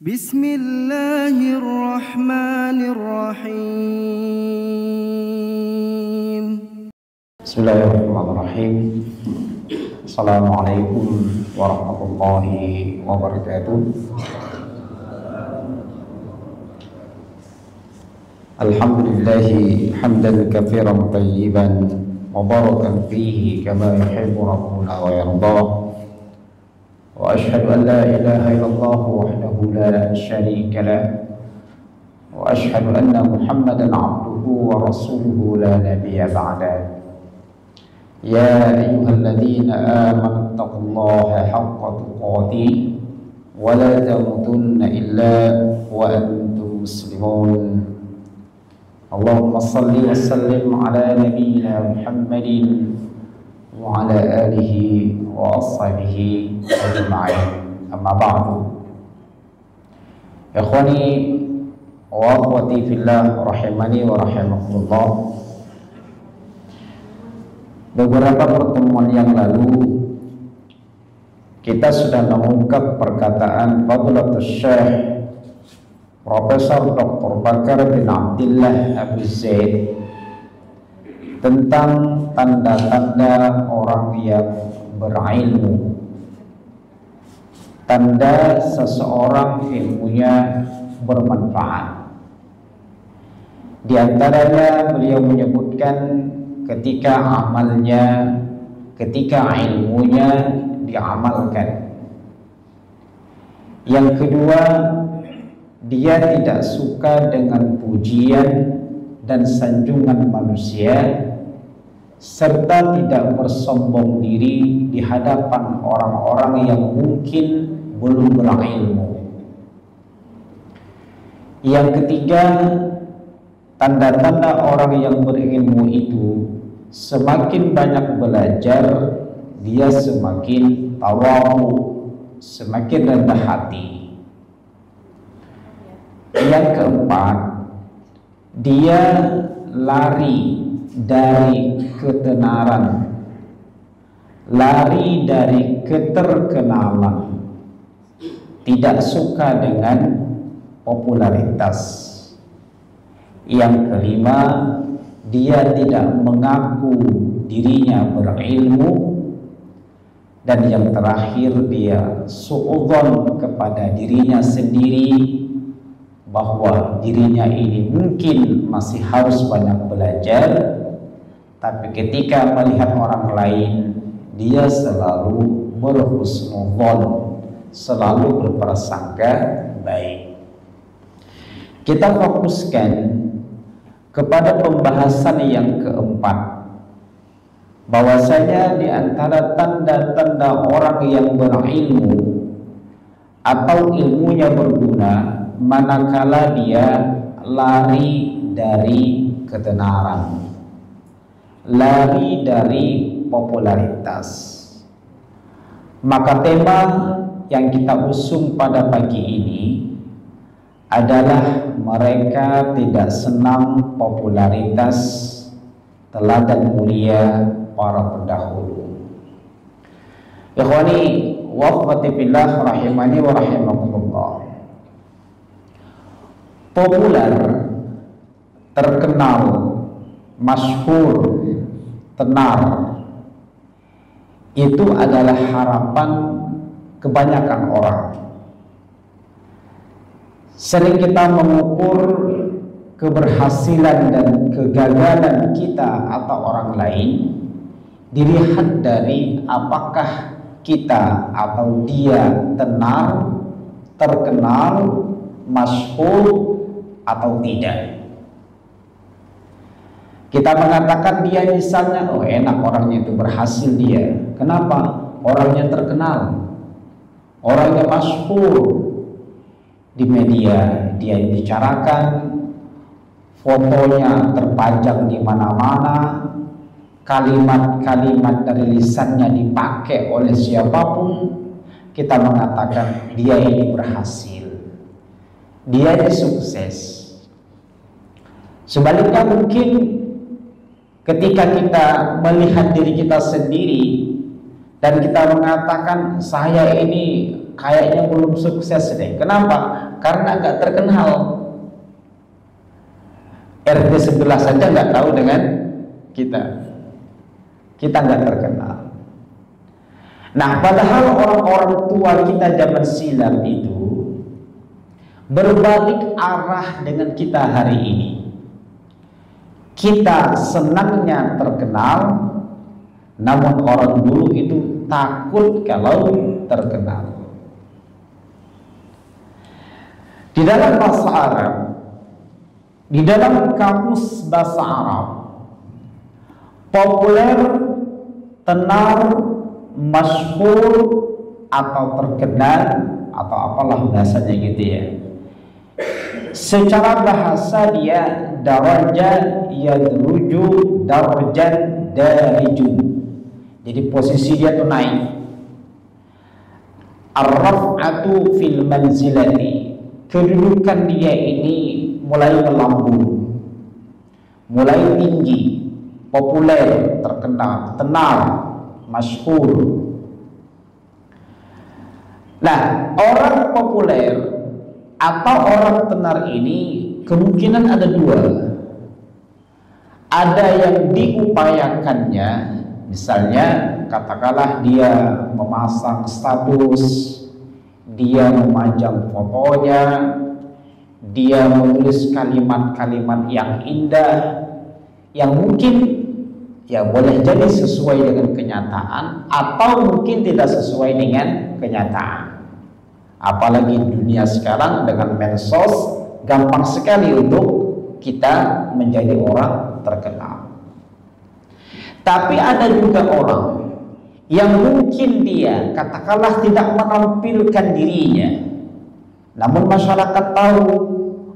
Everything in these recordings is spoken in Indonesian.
Bismillahirrahmanirrahim. Bismillahirrahmanirrahim. Assalamualaikum warahmatullahi wabarakatuh. Alhamdulillahi hamdan katsiran tayyiban mubarakan fihi kama yuhibbu rabbuna wa yarda. Wa ashhadu an la ilaha illallah wahdahu la syarika lah. Wa ashhadu anna Muhammadan abduhu wa rasuluhu la nabiyya ba'da. Ya ayyuhalladzina amanu taqullaha haqqa tuqatih wa la tamutunna illa wa antum muslimun. Allahumma salli wa sallim ala nabiyyina Muhammadin wa ala alihi wa ashabihi ajma'in. Amma ba'du. Ikhwani wa akhwati fillah rahimani wa rahimakumullah. Beberapa pertemuan yang lalu kita sudah mengungkap perkataan Fadilatul Syekh Profesor Dr. Bakar bin Abdullah Abu Zaid tentang tanda-tanda orang yang berilmu, tanda seseorang ilmunya bermanfaat. Di antaranya beliau menyebutkan ketika amalnya, ketika ilmunya diamalkan. Yang kedua, dia tidak suka dengan pujian dan sanjungan manusia, serta tidak bersombong diri di hadapan orang-orang yang mungkin belum berilmu. Yang ketiga, tanda-tanda orang yang berilmu itu semakin banyak belajar, dia semakin tawadhu, semakin rendah hati. Yang keempat, dia lari dari ketenaran, lari dari keterkenalan, tidak suka dengan popularitas. Yang kelima, dia tidak mengaku dirinya berilmu. Dan yang terakhir, dia suudzon kepada dirinya sendiri bahwa dirinya ini mungkin masih harus banyak belajar, tapi ketika melihat orang lain, dia selalu berhusnudzon, selalu berprasangka baik. Kita fokuskan kepada pembahasan yang keempat, bahwasanya di antara tanda-tanda orang yang berilmu atau ilmunya berguna manakala dia lari dari ketenaran, lari dari popularitas. Maka tema yang kita usung pada pagi ini adalah mereka tidak senang popularitas, teladan mulia para pendahulu. Ikhwani wa akhwati fillah rahimani wa rahimakumullah. Populer, terkenal, masyhur, tenar, itu adalah harapan kebanyakan orang. Sering kita mengukur keberhasilan dan kegagalan kita atau orang lain dilihat dari apakah kita atau dia tenar, terkenal, masyhur atau tidak. Kita mengatakan dia misalnya, oh enak orangnya itu, berhasil dia. Kenapa? Orangnya terkenal, orangnya masyhur, di media dia dibicarakan, fotonya terpajang di mana-mana, kalimat-kalimat dari lisannya dipakai oleh siapapun. Kita mengatakan dia ini berhasil, dia ini sukses. Sebaliknya mungkin ketika kita melihat diri kita sendiri dan kita mengatakan saya ini kayaknya belum sukses deh. Kenapa? Karena nggak terkenal. RT sebelah saja nggak tahu dengan kita. Kita nggak terkenal. Nah, padahal orang-orang tua kita zaman silam itu berbalik arah dengan kita hari ini. Kita senangnya terkenal, namun orang dulu itu takut kalau terkenal. Di dalam bahasa Arab, di dalam kamus bahasa Arab, populer, tenar, masyhur atau terkenal atau apalah bahasanya gitu ya. Secara bahasa dia daraja yadruju darjan dariju. Jadi posisi dia tuh naik. Ar-raf'atu fil manzilati. Kedudukan dia ini mulai melambung, mulai tinggi, populer, terkenal, tenar, masyhur. Nah, orang populer atau orang tenar ini kemungkinan ada dua. Ada yang diupayakannya, misalnya katakanlah dia memasang status, dia memajang fotonya, dia menulis kalimat-kalimat yang indah, yang mungkin ya boleh jadi sesuai dengan kenyataan atau mungkin tidak sesuai dengan kenyataan. Apalagi dunia sekarang dengan medsos gampang sekali untuk kita menjadi orang terkenal. Tapi ada juga orang yang mungkin dia katakanlah tidak menampilkan dirinya, namun masyarakat tahu,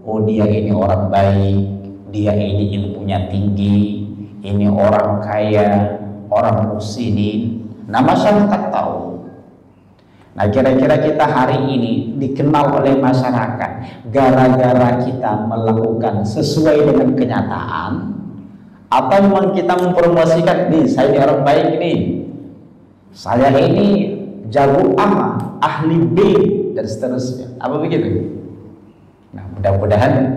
oh dia ini orang baik, dia ini ilmunya tinggi, ini orang kaya, orang muslimin. Nah, masyarakat tahu. Nah, kira-kira kita hari ini dikenal oleh masyarakat gara-gara kita melakukan sesuai dengan kenyataan, atau memang kita mempromosikan, nih saya ini orang baik nih, saya ini jago A, ahli B, dan seterusnya. Apa begitu? Nah, mudah-mudahan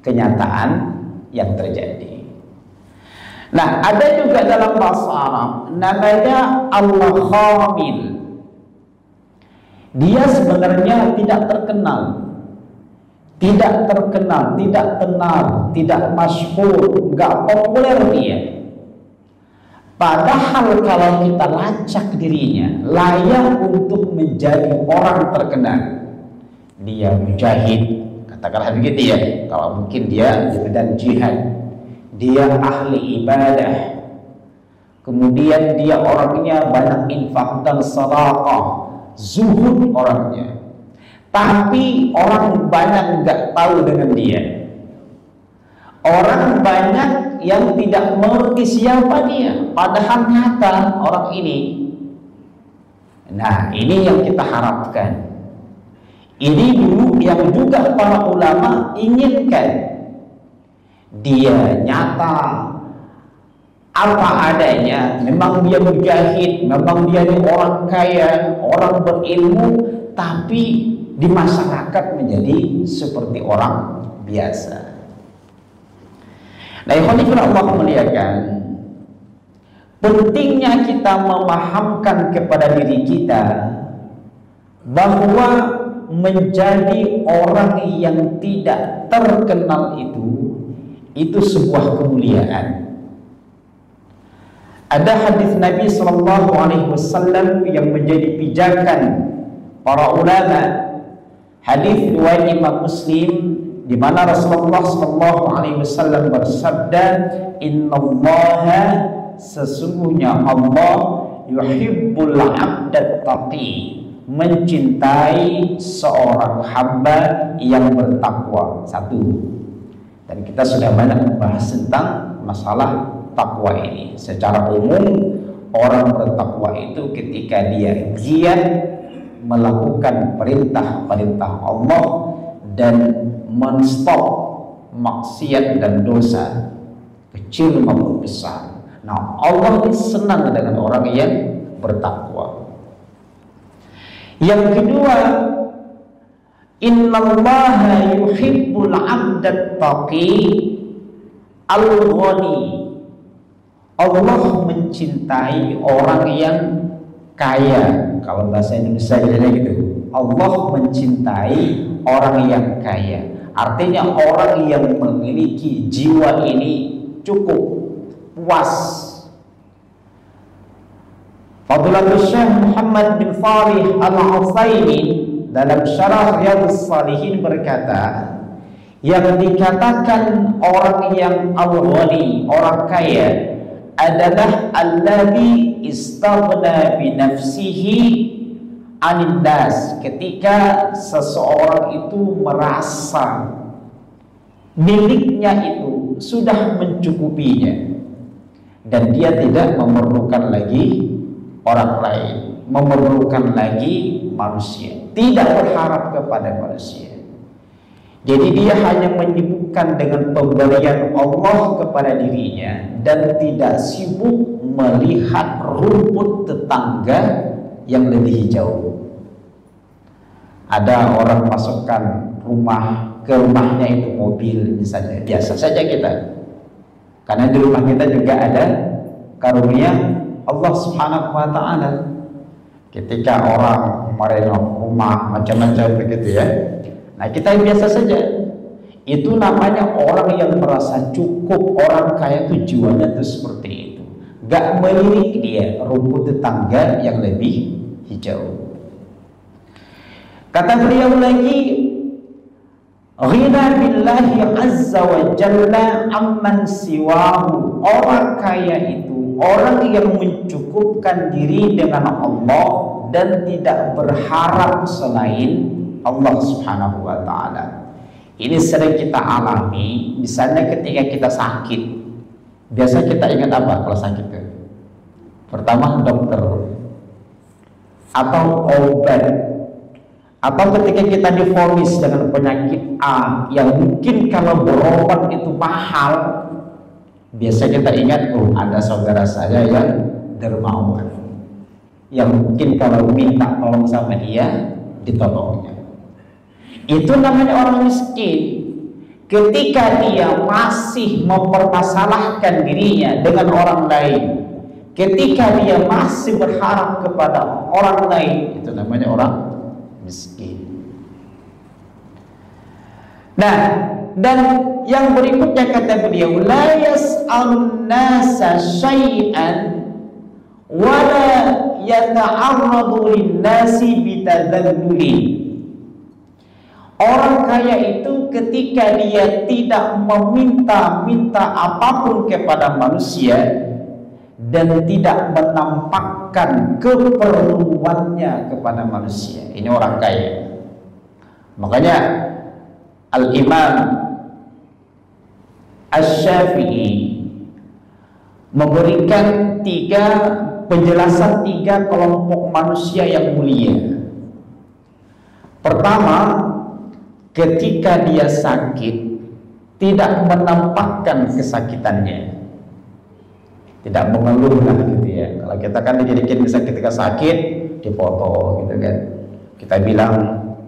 kenyataan yang terjadi. Nah, ada juga dalam bahasa Arab namanya al-khamil. Dia sebenarnya tidak terkenal, tidak tenar, tidak masyhur, nggak populer dia. Padahal kalau kita lacak dirinya, layak untuk menjadi orang terkenal. Dia mujahid, katakanlah begitu ya. Kalau mungkin dia di medan jihad, dia ahli ibadah, kemudian dia orangnya banyak infak dan sedekah, zuhud orangnya. Tapi orang banyak nggak tahu dengan dia. Orang banyak yang tidak mengerti siapa dia, padahal nyata orang ini. Nah, ini yang kita harapkan. Ini dulu yang juga para ulama inginkan. Dia nyata apa adanya, memang dia mujahid, memang dia orang kaya, orang berilmu, tapi di masyarakat menjadi seperti orang biasa. Nah, Allah muliakan, pentingnya kita memahamkan kepada diri kita bahwa menjadi orang yang tidak terkenal itu sebuah kemuliaan. Ada hadis Nabi Shallallahu Alaihi Wasallam yang menjadi pijakan para ulama. Hadis riwayat Imam Muslim, di mana Rasulullah Shallallahu Alaihi Wasallam bersabda, Innallaha, sesungguhnya Allah, yuhibbul abdat taqi, mencintai seorang hamba yang bertakwa. Satu. Dan kita sudah banyak membahas tentang masalah takwa ini. Secara umum, orang bertakwa itu ketika dia giat melakukan perintah-perintah Allah dan menstop maksiat dan dosa kecil maupun besar. Nah, Allah ini senang dengan orang yang bertakwa. Yang kedua, innallaha yuhibbul 'abdat taqi al-ghani. Allah mencintai orang yang kaya. Kalau bahasa Indonesia gitu. Allah mencintai orang yang kaya. Artinya orang yang memiliki jiwa ini cukup puas. Fadilatul Syekh Muhammad bin Shalih Al-Utsaimin dalam syarah Riyadhus Shalihin berkata, yang dikatakan orang yang al-ghani, orang kaya, adalah alladzi istaghna bi nafsihi 'anil nas, ketika seseorang itu merasa miliknya itu sudah mencukupinya dan dia tidak memerlukan lagi orang lain, memerlukan lagi manusia, tidak berharap kepada manusia. Jadi dia hanya menyibukkan dengan pemberian Allah kepada dirinya dan tidak sibuk melihat rumput tetangga yang lebih hijau. Ada orang masukkan ke rumahnya itu mobil misalnya, biasa saja kita, karena di rumah kita juga ada karunia Allah Subhanahu wa Ta'ala. Ketika orang merenov rumah macam-macam begitu ya, nah kita biasa saja. Itu namanya orang yang merasa cukup. Orang kaya itu jiwanya itu seperti itu, gak melirik dia rumput tetangga yang lebih hijau. Kata beliau lagi, ghina billahi azza wa jalla amman siwahu. Orang kaya itu orang yang mencukupkan diri dengan Allah dan tidak berharap selain Allah Subhanahu wa Ta'ala. Ini sering kita alami. Misalnya ketika kita sakit, biasa kita ingat apa kalau sakit itu? Pertama dokter atau obat, atau ketika kita divonis dengan penyakit A yang mungkin kalau berobat itu mahal, biasa kita ingat, oh ada saudara saya yang dermawan, yang mungkin kalau minta tolong sama dia ditolongnya. Itu namanya orang miskin. Ketika dia masih mempermasalahkan dirinya dengan orang lain, ketika dia masih berharap kepada orang lain, itu namanya orang miskin. Nah, dan yang berikutnya kata beliau, la yas'alun nasa syai'an wa la yata'arradu lin-nasi bitadalluli. Orang kaya itu ketika dia tidak meminta apapun kepada manusia dan tidak menampakkan keperluannya kepada manusia. Ini orang kaya. Makanya Al-Imam Asy-Syafi'i memberikan penjelasan tiga kelompok manusia yang mulia. Pertama, ketika dia sakit tidak menampakkan kesakitannya, tidak mengeluh lah gitu ya. Kalau kita kan dijadikan bisa ketika sakit dipoto gitu kan, kita bilang,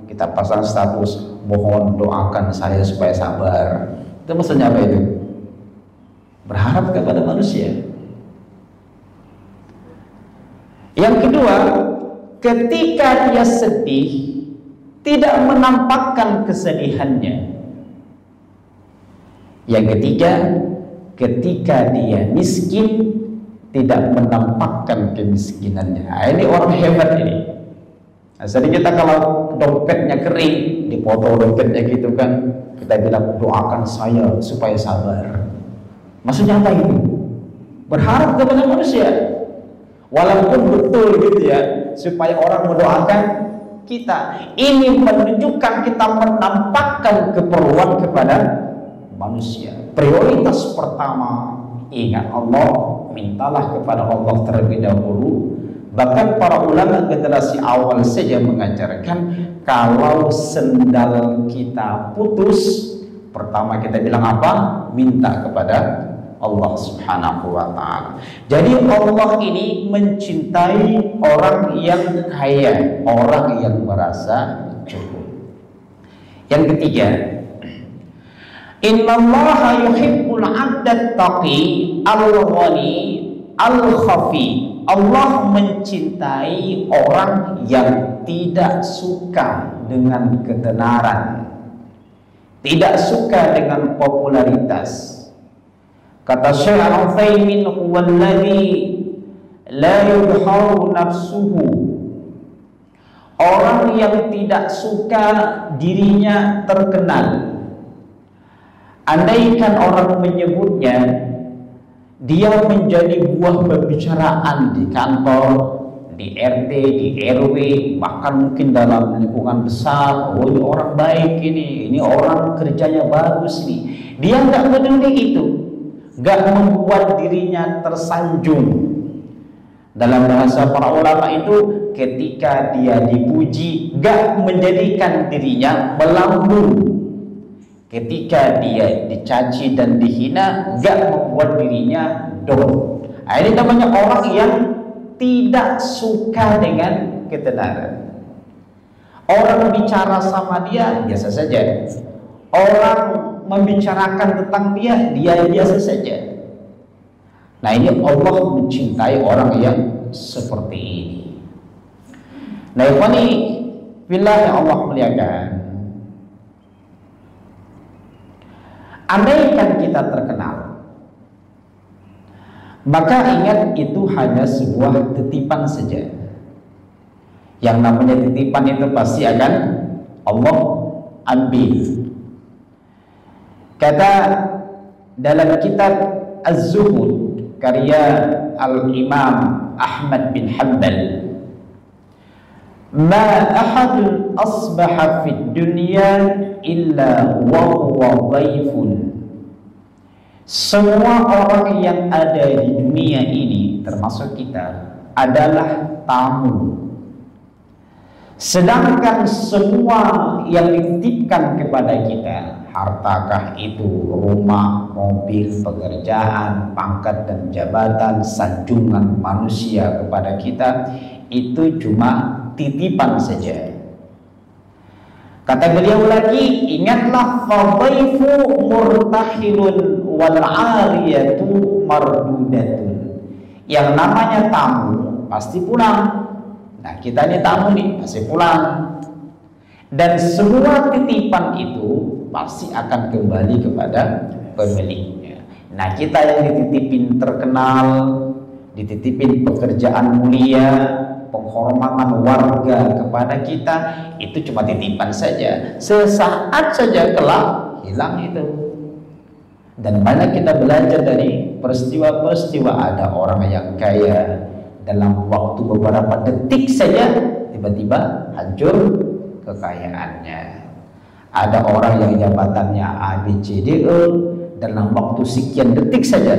kita pasang status mohon doakan saya supaya sabar. Itu maksudnya apa itu? Berharap kepada manusia. Yang kedua, ketika dia sedih tidak menampakkan kesedihannya. Yang ketiga, ketika dia miskin tidak menampakkan kemiskinannya. Nah, ini orang hebat ini. Nah, jadi kita kalau dompetnya kering, dipoto dompetnya gitu kan, kita bilang doakan saya supaya sabar. Maksudnya apa itu? Berharap kepada manusia. Walaupun betul gitu ya, supaya orang mendoakan kita. Ini menunjukkan kita menampakkan keperluan kepada manusia. Prioritas pertama, ingat Allah, mintalah kepada Allah terlebih dahulu. Bahkan para ulama generasi awal saja mengajarkan, kalau sendal kita putus, pertama kita bilang apa? Minta kepada Allah Subhanahu wa taala. Jadi Allah ini mencintai orang yang kaya, orang yang merasa cukup. Yang ketiga, innallaha yuhibbul 'abdat taqi al-ghani al-khafi. Allah mencintai orang yang tidak suka dengan ketenaran, tidak suka dengan popularitas. Kata Syekh Al-Utsaimin, huwallazi la yudharu nafsuhu. Orang yang tidak suka dirinya terkenal. Andaikan orang menyebutnya, dia menjadi buah pembicaraan di kantor, di RT, di RW, bahkan mungkin dalam lingkungan besar. Oh, ini orang baik ini orang kerjanya bagus nih. Dia nggak peduli itu, nggak membuat dirinya tersanjung. Dalam bahasa para ulama itu, ketika dia dipuji, nggak menjadikan dirinya melambung. Ketika dia dicaci dan dihina, gak membuat dirinya down. Nah, ini namanya orang yang tidak suka dengan ketenaran. Orang bicara sama dia biasa saja. Orang membicarakan tentang dia biasa saja. Nah, ini Allah mencintai orang yang seperti ini. Nah, ikhwani fillah yang Allah muliakan, andaikan kita terkenal, maka ingat itu hanya sebuah titipan saja. Yang namanya titipan itu pasti akan Allah ambil. Kata dalam kitab Az-Zuhud karya Al-Imam Ahmad bin Hanbal, ma ahadun asbaha fid dunya illa wa huwa dhaifun. Semua orang yang ada di dunia ini, termasuk kita, adalah tamu. Sedangkan semua yang dititipkan kepada kita, hartakah itu rumah, mobil, pekerjaan, pangkat dan jabatan, sanjungan manusia kepada kita, itu cuma titipan saja. Kata beliau lagi, ingatlah, fadhaifu murtahilun wal 'ariyatu mardudatun. Yang namanya tamu pasti pulang. Nah, kita ini tamu nih, pasti pulang. Dan semua titipan itu pasti akan kembali kepada pemiliknya. Nah, kita yang dititipin terkenal, dititipin pekerjaan mulia, penghormatan warga kepada kita, itu cuma titipan saja. Sesaat saja kelak hilang itu. Dan banyak kita belajar dari peristiwa-peristiwa. Ada orang yang kaya, dalam waktu beberapa detik saja tiba-tiba hancur kekayaannya. Ada orang yang jabatannya A, B, C, D, E, dalam waktu sekian detik saja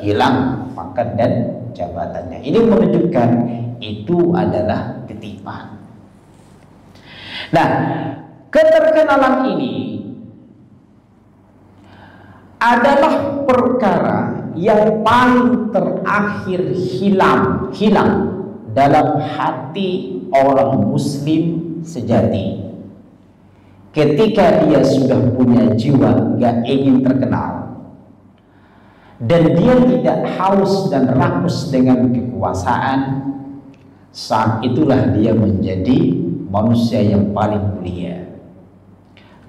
hilang pangkat dan jabatannya. Ini menunjukkan itu adalah titipan. Nah, keterkenalan ini adalah perkara yang paling terakhir hilang dalam hati orang muslim sejati. Ketika dia sudah punya jiwa gak ingin terkenal, dan dia tidak haus dan rakus dengan kekuasaan, saat itulah dia menjadi manusia yang paling mulia.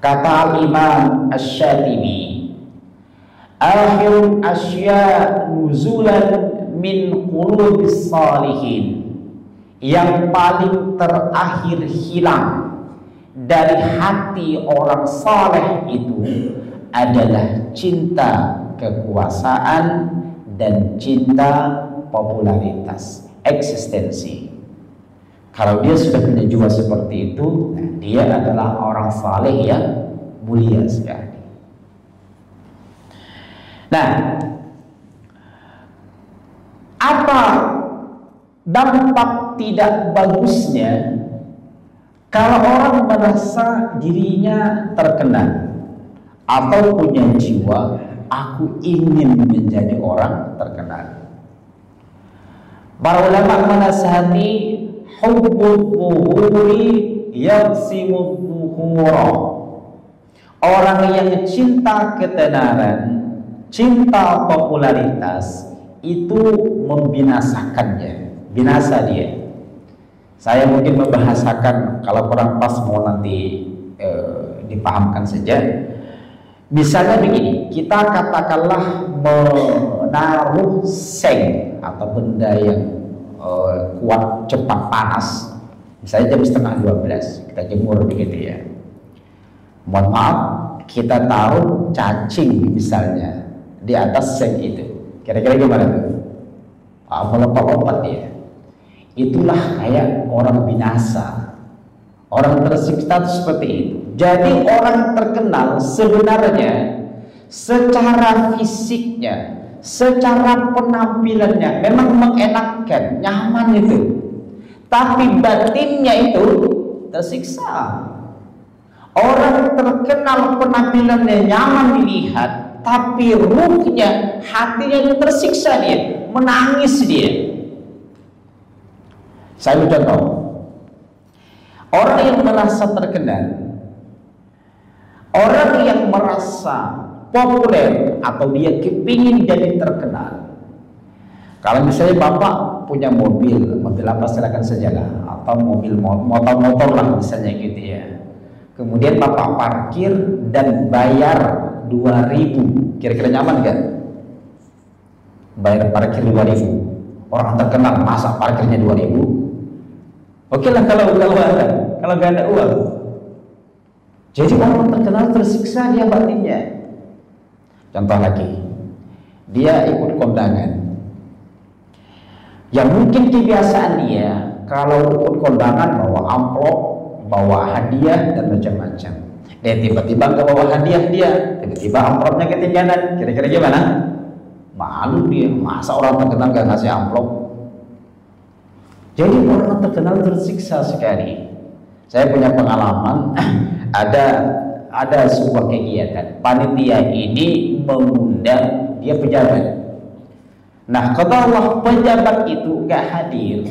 Kata Al-Imam Asy-Syatibi, akhirul asya nuzulan min qulubis salihin. Yang paling terakhir hilang dari hati orang saleh itu adalah cinta kekuasaan dan cinta popularitas, eksistensi. Kalau dia sudah punya jiwa seperti itu, nah, dia adalah orang saleh yang mulia sekali. Nah, apa dampak tidak bagusnya kalau orang merasa dirinya terkenal atau punya jiwa aku ingin menjadi orang terkenal. Para ulama menasihati hubbul zuhuri yaqsimu zuhura. Orang yang cinta ketenaran, cinta popularitas itu membinasakannya, binasa dia. Saya mungkin membahasakan kalau kurang pas mau nanti dipahamkan saja. Misalnya begini, kita katakanlah menaruh seng atau benda yang kuat cepat panas, misalnya jam setengah 12 kita jemur begitu ya. Mohon maaf, kita taruh cacing misalnya di atas seng itu, kira-kira gimana tuh? Melompat-lompat ya. Itulah kayak orang binasa, orang tersiksa seperti itu. Jadi orang terkenal sebenarnya secara fisiknya, secara penampilannya memang mengenakan, nyaman itu, tapi batinnya itu tersiksa. Orang terkenal penampilannya nyaman dilihat, tapi ruhnya, hatinya itu tersiksa, dia menangis dia. Saya contoh, orang yang merasa terkenal, orang yang merasa populer atau dia kepingin jadi terkenal. Kalau misalnya bapak punya mobil apa silakan sajalah, atau mobil motor lah misalnya gitu ya. Kemudian bapak parkir dan bayar 2.000, kira-kira nyaman kan? Bayar parkir 2.000, orang terkenal masa parkirnya 2.000? Oke lah kalau nggak ada uang. Jadi orang terkenal tersiksa dia batinnya. Contoh lagi, dia ikut kondangan. Yang mungkin kebiasaan dia kalau ikut kondangan bawa amplop, bawa hadiah dan macam-macam. Dia tiba-tiba nggak bawa hadiah dia, tiba-tiba amplopnya ketinggalan. Kira-kira gimana? Malu dia. Masa orang terkenal nggak ngasih amplop? Jadi orang terkenal tersiksa sekali. Saya punya pengalaman, ada sebuah kegiatan. Panitia ini mengundang dia pejabat. Nah, kalau pejabat itu nggak hadir,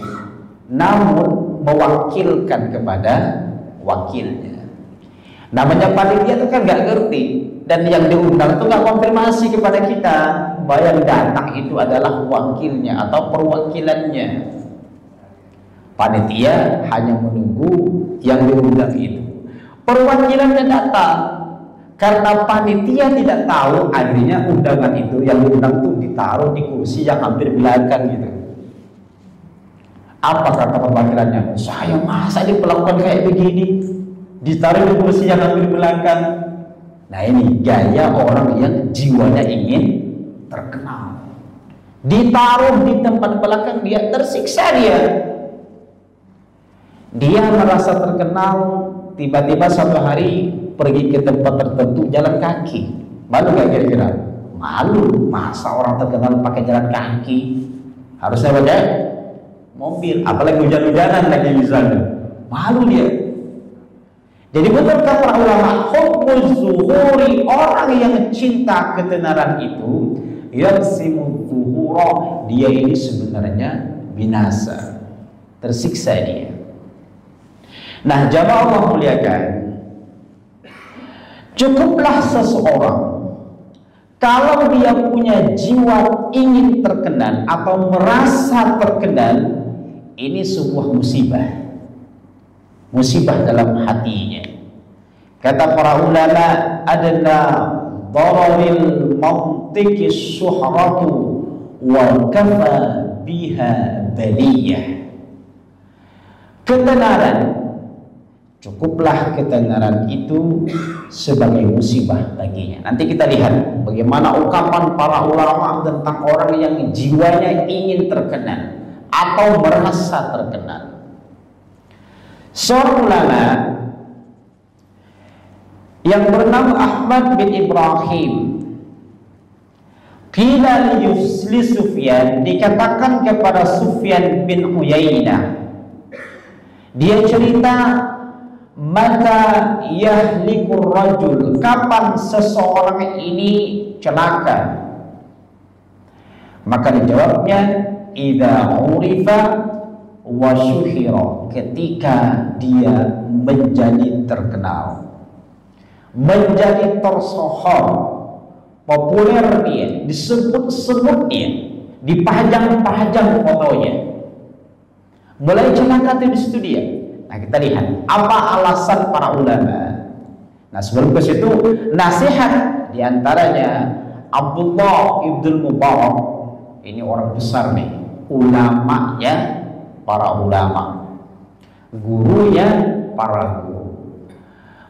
namun mewakilkan kepada wakilnya. Namanya panitia itu kan nggak ngerti, dan yang diundang itu nggak konfirmasi kepada kita bahwa yang datang itu adalah wakilnya atau perwakilannya. Panitia hanya menunggu yang diundang itu. Perwakilannya datang, karena panitia tidak tahu, akhirnya undangan itu yang diundang itu ditaruh di kursi yang hampir belakang gitu. Apa kata perwakilannya? Saya masa diperlakukan kayak begini, ditaruh di kursi yang hampir belakang. Nah ini gaya orang yang jiwanya ingin terkenal. Ditaruh di tempat belakang, dia tersiksa dia. Dia merasa terkenal, tiba-tiba suatu hari pergi ke tempat tertentu jalan kaki. Malu gak kira-kira? Malu. Masa orang terkenal pakai jalan kaki? Harusnya pakai mobil, apalagi hujan-hujanan lagi misalnya. Malu dia. Jadi betul kata ulama, hubbuz zuhuri, orang yang cinta ketenaran itu yaqsimu zuhura, dia ini sebenarnya binasa, tersiksa dia. Nah, jamaah Allah muliakan, cukuplah seseorang kalau dia punya jiwa ingin terkenal atau merasa terkenal, ini sebuah musibah dalam hatinya. Kata para ulama, adalah dararil mantiki syuhratu wa kafa biha baliyah. Ketenaran, cukuplah ketenaran itu sebagai musibah baginya. Nanti kita lihat bagaimana ungkapan para ulama tentang orang yang jiwanya ingin terkenal atau merasa terkenal. Seorang ulama yang bernama Ahmad bin Ibrahim, qila li Sufyan, dikatakan kepada Sufyan bin Uyainah, dia cerita, mata yahlikur rajul, kapan seseorang ini celaka. Maka dijawabnya idza urifa wa syuhira, ketika dia menjadi terkenal, menjadi tersohor, populer dia, disebut-sebut dia, dipajang-pajang fotonya, mulai celaka di situ dia. Nah, kita lihat apa alasan para ulama. Nah, sebelum ke situ, nasihat diantaranya Abdullah ibn Mubarak, ini orang besar nih, ulamanya para ulama, gurunya para guru,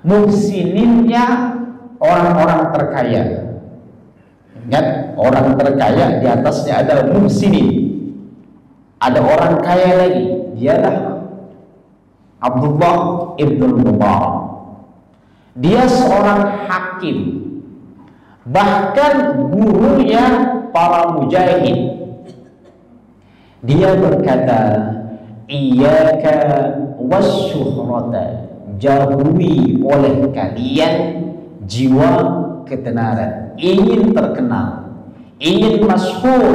muhsininnya orang-orang terkaya. Ingat, orang terkaya di atasnya ada muhsinin, ada orang kaya lagi. Dialah Abdullah ibn Mubarak. Dia seorang hakim, bahkan gurunya para mujahid. Dia berkata, iyyaka wasyuhrata, jauhi oleh kalian jiwa ketenaran, ingin terkenal, ingin masyhur.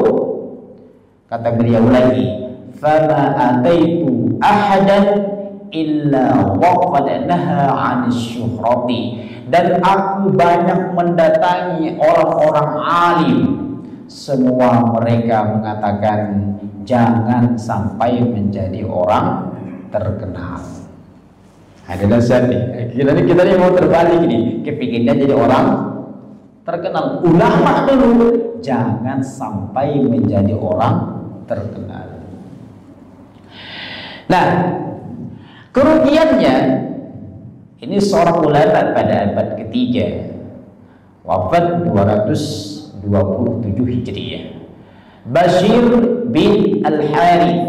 Kata beliau lagi, fama ataitu ahadan illa waqad naha 'anis syuhrati, dan aku banyak mendatangi orang-orang alim, semua mereka mengatakan jangan sampai menjadi orang terkenal. Ada dasar nih. Kita nih mau terbalik nih, kepinginnya jadi orang terkenal. Ulama dulu jangan sampai menjadi orang terkenal. Nah, kerugiannya, ini seorang ulama pada abad ketiga, wafat 227 Hijriah, Bashir bin Al-Harith.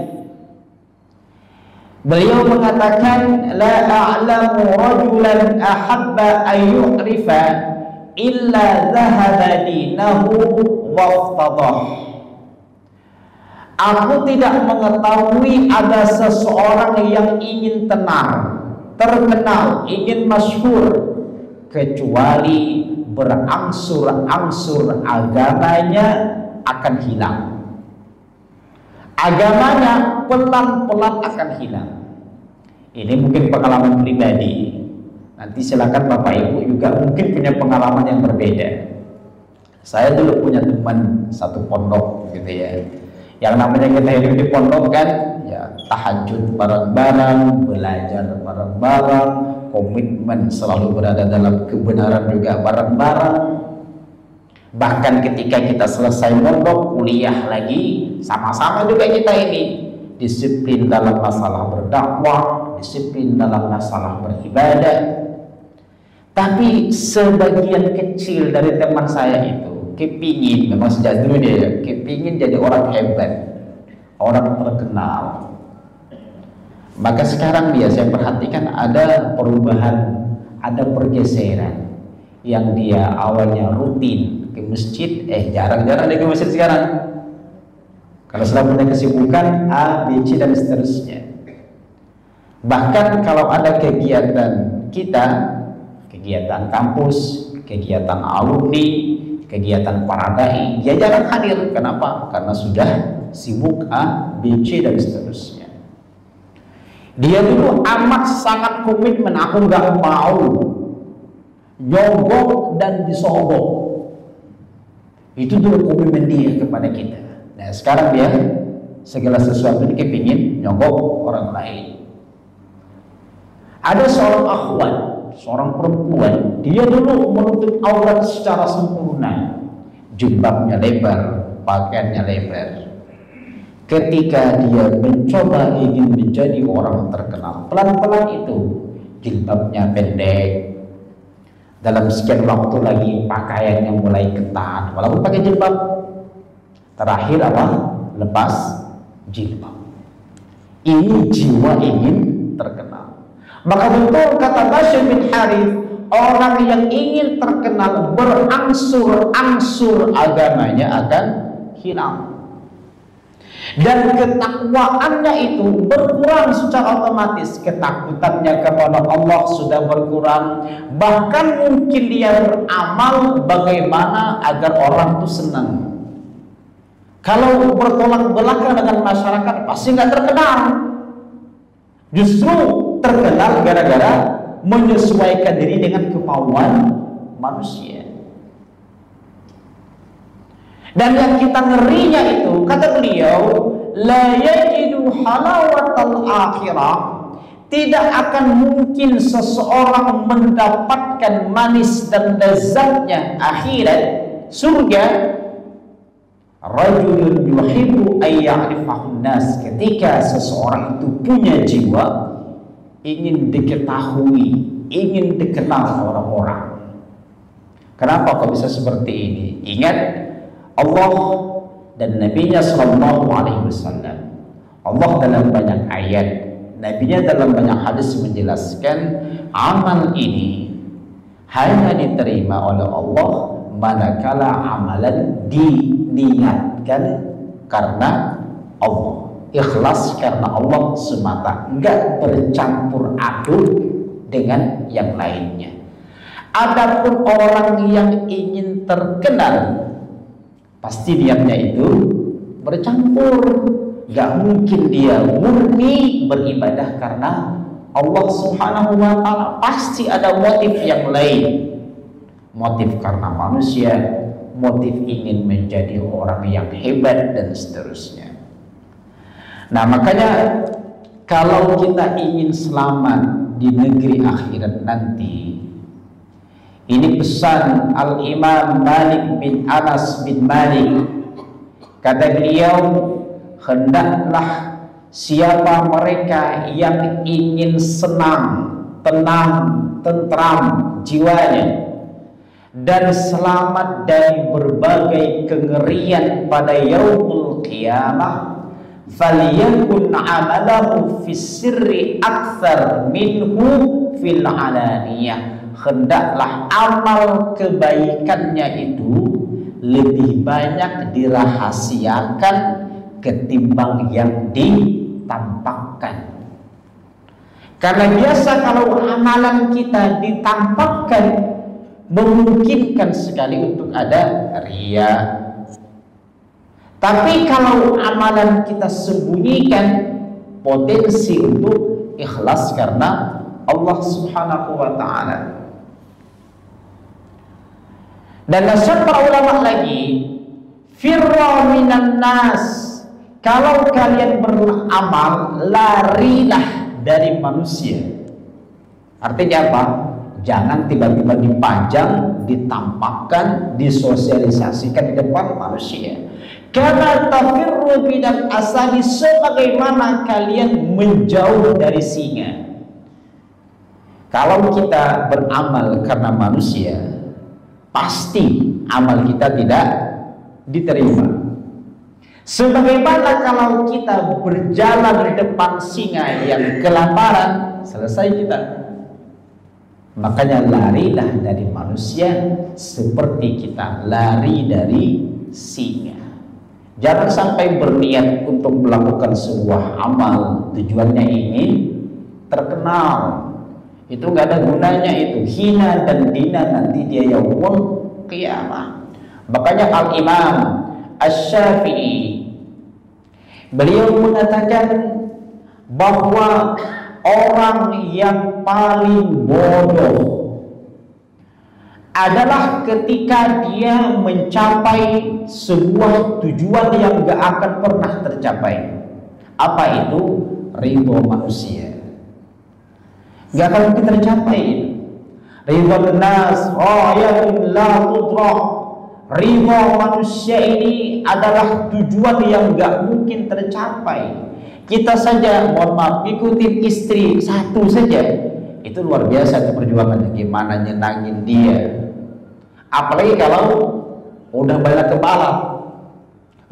Beliau mengatakan, la a'lamu rajulan ahabba an yu'rifa illa dhahaba dinahu waftadah. Aku tidak mengetahui ada seseorang yang ingin tenar, terkenal, ingin masyhur, kecuali berangsur-angsur agamanya akan hilang. Agamanya pelan-pelan akan hilang. Ini mungkin pengalaman pribadi. Nanti silakan Bapak Ibu juga mungkin punya pengalaman yang berbeda. Saya dulu punya teman satu pondok gitu ya. Yang namanya kita hidup di pondok kan, ya tahajud bareng-bareng, belajar bareng-bareng, komitmen selalu berada dalam kebenaran juga bareng-bareng. Bahkan ketika kita selesai mondok, kuliah lagi, sama-sama juga kita ini disiplin dalam masalah berdakwah, disiplin dalam masalah beribadah. Tapi sebagian kecil dari teman saya itu kepingin, memang sejak dulu dia kepingin jadi orang hebat, orang terkenal. Maka sekarang saya perhatikan ada perubahan, ada pergeseran. Yang dia awalnya rutin ke masjid, jarang-jarang dia ke masjid sekarang. Kalau sudah punya kesibukan A, B, C dan seterusnya. Bahkan kalau ada kegiatan kita, kegiatan kampus, kegiatan alumni, kegiatan para dai, dia jarang hadir. Kenapa? Karena sudah sibuk A, B, C dan seterusnya. Dia dulu amat sangat komitmen, aku nggak mau nyogok dan disogok. Itu dulu komitmen dia kepada kita. Nah sekarang dia segala sesuatu ini kepingin nyogok orang lain. Ada seorang akhwat, seorang perempuan, dia dulu menutup aurat secara sempurna, jilbabnya lebar, pakaiannya lebar. Ketika dia mencoba ingin menjadi orang terkenal, pelan-pelan itu jilbabnya pendek. Dalam sekian waktu lagi pakaiannya mulai ketat, walaupun pakai jilbab. Terakhir apa? Lepas jilbab. Ini jiwa ingin terkenal. Maka betul kata Bashir bin Harith, orang yang ingin terkenal berangsur-angsur agamanya akan hilang. Dan ketakwaannya itu berkurang secara otomatis. Ketakutannya kepada Allah sudah berkurang. Bahkan mungkin dia beramal bagaimana agar orang itu senang. Kalau bertolak belakang dengan masyarakat pasti nggak terkenal. Justru terkenal gara-gara menyesuaikan diri dengan kemauan manusia. Dan yang kita ngerinya itu, kata beliau, la yajidu halawatal akhirah, tidak akan mungkin seseorang mendapatkan manis dan lezatnya akhirat, surga, rajulun yuhibbu ay ya'rifahun nas, ketika seseorang itu punya jiwa ingin diketahui, ingin dikenal orang-orang. Kenapa kok bisa seperti ini? Ingat, Allah dan Nabi-Nya Sallallahu Alaihi Wasallam. Allah dalam banyak ayat, Nabi-Nya dalam banyak hadis menjelaskan amal ini hanya diterima oleh Allah manakala amalan diniatkan karena Allah, ikhlas karena Allah semata, enggak bercampur aduk dengan yang lainnya. Adapun orang yang ingin terkenal, pasti niatnya itu bercampur. Gak mungkin dia murni beribadah karena Allah Subhanahu wa ta'ala. Pasti ada motif yang lain. Motif karena manusia, motif ingin menjadi orang yang hebat dan seterusnya. Nah, makanya kalau kita ingin selamat di negeri akhirat nanti, ini pesan Al-Imam Malik bin Anas bin Malik. Kata beliau, hendaklah siapa mereka yang ingin senang, tenang, tentram jiwanya dan selamat dari berbagai kengerian pada yaumul qiyamah, falyakun amalahu fis sirri aktsar minhu fil alaniyah. Hendaklah amal kebaikannya itu lebih banyak dirahasiakan ketimbang yang ditampakkan. Karena biasa kalau amalan kita ditampakkan, memungkinkan sekali untuk ada riya. Tapi kalau amalan kita sembunyikan, potensi untuk ikhlas karena Allah Subhanahu wa ta'ala. Dan nasihat para ulama lagi, firra minan nas, kalau kalian beramal, larilah dari manusia. Artinya apa? Jangan tiba-tiba dipajang, ditampakkan, disosialisasikan di depan manusia. Karena tafirru minal asadi, sebagaimana kalian menjauh dari singa. Kalau kita beramal karena manusia, pasti amal kita tidak diterima. Sebagaimana kalau kita berjalan di depan singa yang kelaparan, selesai kita. Makanya larilah dari manusia seperti kita lari dari singa. Jangan sampai berniat untuk melakukan sebuah amal, tujuannya ingin terkenal. Itu nggak ada gunanya, itu hina dan dina nanti dia yaumul qiyamah. Makanya Al-Imam Asy-Syafi'i beliau mengatakan bahwa orang yang paling bodoh adalah ketika dia mencapai sebuah tujuan yang gak akan pernah tercapai. Apa itu? Ridho manusia. Gak akan mungkin tercapai. Ridho nas, ghayatun la tudrak. Ridho manusia ini adalah tujuan yang gak mungkin tercapai. Kita saja, mohon maaf, ikutin istri satu saja, itu luar biasa perjuangan. Gimana nyenangin dia. Apalagi kalau udah banyak kepala,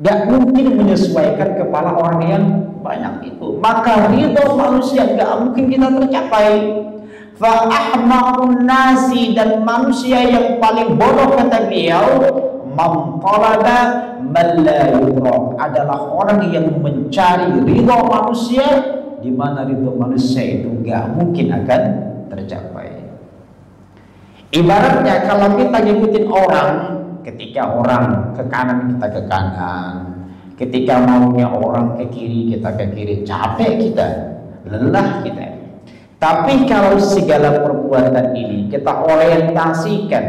gak mungkin menyesuaikan kepala orang yang banyak itu. Maka ridho manusia gak mungkin kita tercapai. Fa ahmaqun nasi, dan manusia yang paling bodoh kata beliau, man talaba man la yudrak, adalah orang yang mencari ridho manusia di mana ridho manusia itu nggak mungkin akan tercapai. Ibaratnya kalau kita ngikutin orang, ketika orang ke kanan kita ke kanan, ketika maunya orang ke kiri kita ke kiri, capek kita, lelah kita. Tapi kalau segala perbuatan ini kita orientasikan,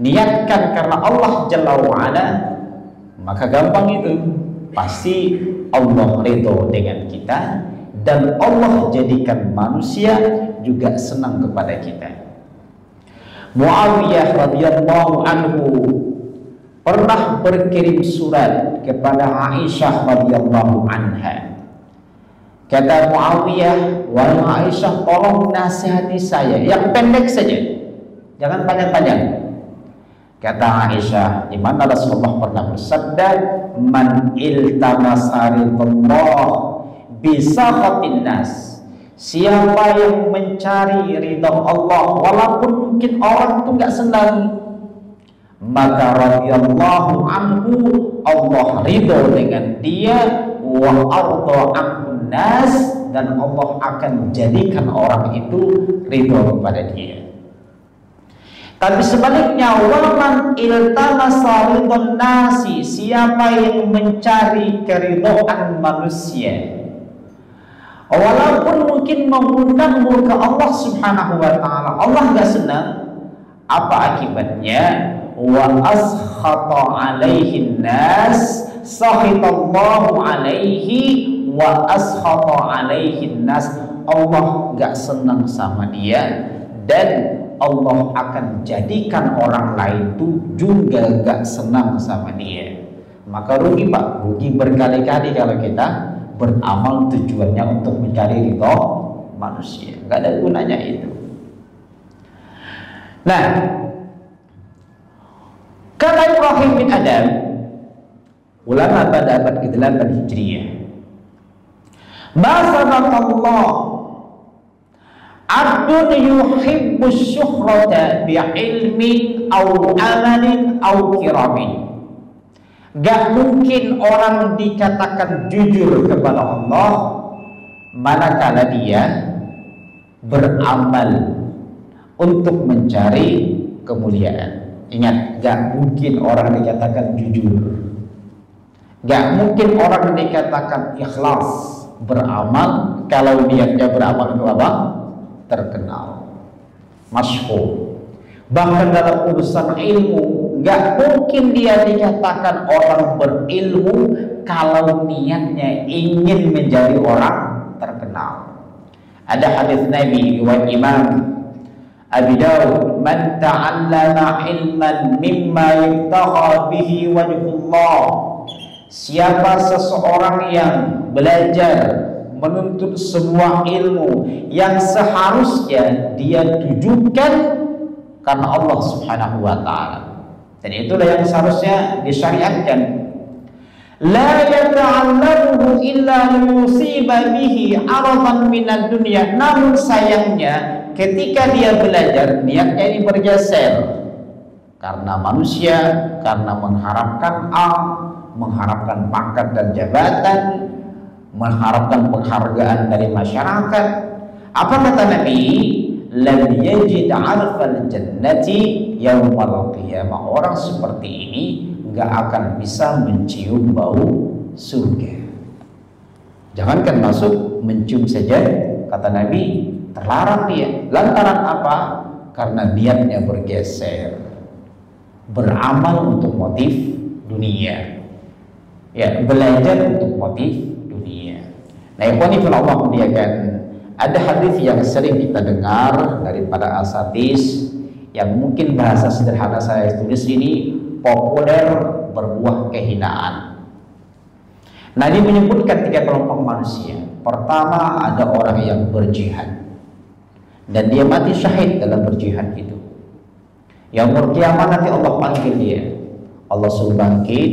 niatkan karena Allah Jalla wa'ala, maka gampang itu. Pasti Allah ridho dengan kita, dan Allah jadikan manusia juga senang kepada kita. Muawiyah radhiyallahu anhu pernah berkirim surat kepada Aisyah radhiyallahu anha. Kata Muawiyah, "Wahai Aisyah, tolong nasihati saya, yang pendek saja, jangan panjang-panjang." Kata Aisyah, di mana Rasulullah pernah bersabda, "Man iltamasa ridallah bisakhatin nas." Siapa yang mencari ridha Allah walaupun mungkin orang itu nggak senang, maka radhiyallahu anhu, Allah ridho dengan dia, wa arda anhu nas, dan Allah akan jadikan orang itu ridho kepada dia. Tapi sebaliknya, waman iltamasa ridhon nasi, siapa yang mencari keridhaan manusia walaupun mungkin mengundang murka Allah Subhanahu wa ta'ala, Allah gak senang, apa akibatnya? Wa askhata alaihin nas sakhitallahu alaihi wa askhata alaihin nas, Allah gak senang sama dia, dan Allah akan jadikan orang lain itu juga gak senang sama dia. Maka rugi Pak, rugi berkali-kali kalau kita beramal tujuannya untuk mencari ridho manusia, nggak ada gunanya itu. Nah, kata Ibrahim bin Adam, ulama pada abad ke-8 Hijriah, "Masabakallah abdun yuhibbu syuhrata bi'ilmin aw amalin aw kiramin." Gak mungkin orang dikatakan jujur kepada Allah manakala dia beramal untuk mencari kemuliaan. Ingat, gak mungkin orang dikatakan jujur, gak mungkin orang dikatakan ikhlas beramal kalau niatnya beramal itu apa? Terkenal, masyhur. Bahkan dalam urusan ilmu, gak mungkin dia dikatakan orang berilmu kalau niatnya ingin menjadi orang terkenal. Ada hadis Nabi riwayat Imam Abi Dawud, "Man ta'allama ilman mimma yubtagha bihi wajhullah." Siapa seseorang yang belajar menuntut sebuah ilmu yang seharusnya dia tujukan karena Allah Subhanahu wa ta'ala, dan itulah yang seharusnya disyariatkan. La yata'allamuhu illa liyusiba bihi 'aradan minad dunya. Namun sayangnya ketika dia belajar, niatnya ini bergeser karena manusia, karena mengharapkan mengharapkan pangkat dan jabatan, mengharapkan penghargaan dari masyarakat. Apa kata Nabi? Lam yajid 'arfal jannati yaumal qiyamah. Orang seperti ini nggak akan bisa mencium bau surga. Jangankan masuk, mencium saja kata Nabi terlarang dia. Lantaran apa? Karena niatnya bergeser, beramal untuk motif dunia, ya, belajar untuk motif dunia. Nah, ikhwani fillah Allah muliakan, ada hadis yang sering kita dengar daripada asatidz yang mungkin bahasa sederhana saya tulis ini populer berbuah kehinaan. Nah, ini menyebutkan 3 kelompok manusia. Pertama, ada orang yang berjihad dan dia mati syahid dalam berjihad itu. Yang berkiamat nanti Allah panggil dia, Allah suruh bangkit,